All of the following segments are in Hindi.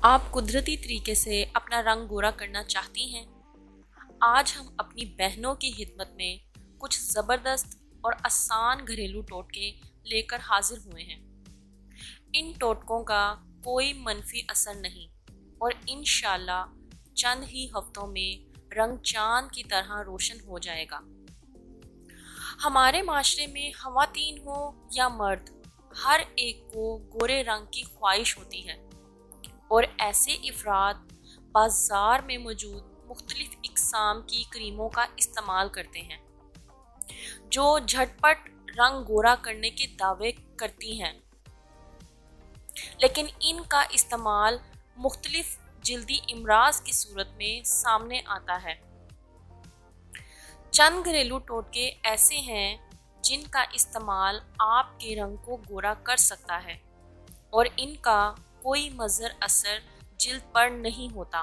आप कुदरती तरीके से अपना रंग गोरा करना चाहती हैं? आज हम अपनी बहनों की खिदमत में कुछ ज़बरदस्त और आसान घरेलू टोटके लेकर हाजिर हुए हैं। इन टोटकों का कोई मनफी असर नहीं और इंशाल्लाह चंद ही हफ्तों में रंग चांद की तरह रोशन हो जाएगा। हमारे माशरे में ख़वातीन हो या मर्द, हर एक को गोरे रंग की ख्वाहिश होती है और ऐसे अफराद बाजार में मौजूद मुख्तलिफ इकसाम की क्रीमों का इस्तेमाल करते हैं जो झटपट रंग गोरा करने के दावे करती हैं, लेकिन इनका इस्तेमाल मुख्तलिफ जिल्दी इमराज की सूरत में सामने आता है। चंद घरेलू टोटके ऐसे हैं जिनका इस्तेमाल आपके रंग को गोरा कर सकता है और इनका कोई मज़र असर जिल्द पर नहीं होता।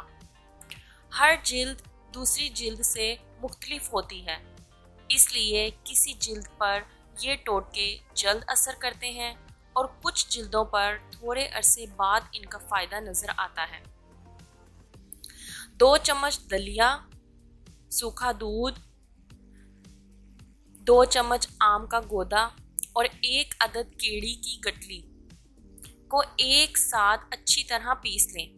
हर जिल्द दूसरी जिल्द से मुख्तलिफ होती है, इसलिए किसी जिल्द पर ये टोटके जल्द असर करते हैं और कुछ जिल्दों पर थोड़े अरसे बाद इनका फ़ायदा नज़र आता है। 2 चम्मच दलिया, सूखा दूध, 2 चम्मच आम का गोदा और 1 अदद केड़ी की गठली को एक साथ अच्छी तरह पीस लें।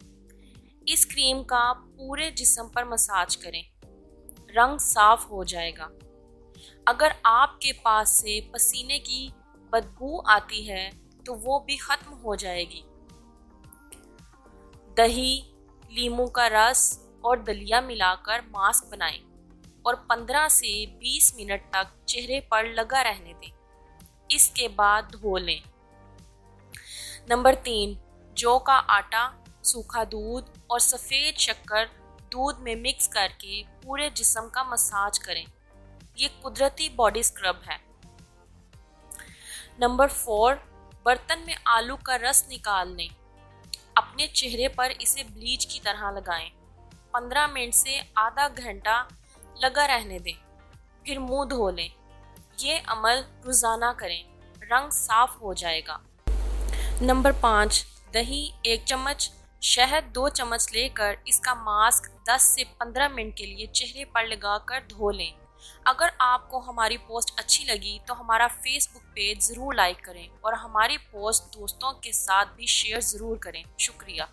इस क्रीम का पूरे जिस्म पर मसाज करें, रंग साफ हो जाएगा। अगर आपके पास से पसीने की बदबू आती है तो वो भी ख़त्म हो जाएगी। दही, लीमू का रस और दलिया मिलाकर मास्क बनाएं और 15 से 20 मिनट तक चेहरे पर लगा रहने दें। इसके बाद धो लें। नंबर 3, जौ का आटा, सूखा दूध और सफ़ेद शक्कर दूध में मिक्स करके पूरे जिस्म का मसाज करें। ये कुदरती बॉडी स्क्रब है। नंबर 4, बर्तन में आलू का रस निकाल लें। अपने चेहरे पर इसे ब्लीच की तरह लगाएं। 15 मिनट से आधा घंटा लगा रहने दें, फिर मुंह धो लें। ये अमल रोज़ाना करें, रंग साफ हो जाएगा। नंबर 5, दही 1 चम्मच, शहद 2 चम्मच लेकर इसका मास्क 10 से 15 मिनट के लिए चेहरे पर लगाकर धो लें। अगर आपको हमारी पोस्ट अच्छी लगी तो हमारा फेसबुक पेज ज़रूर लाइक करें और हमारी पोस्ट दोस्तों के साथ भी शेयर ज़रूर करें। शुक्रिया।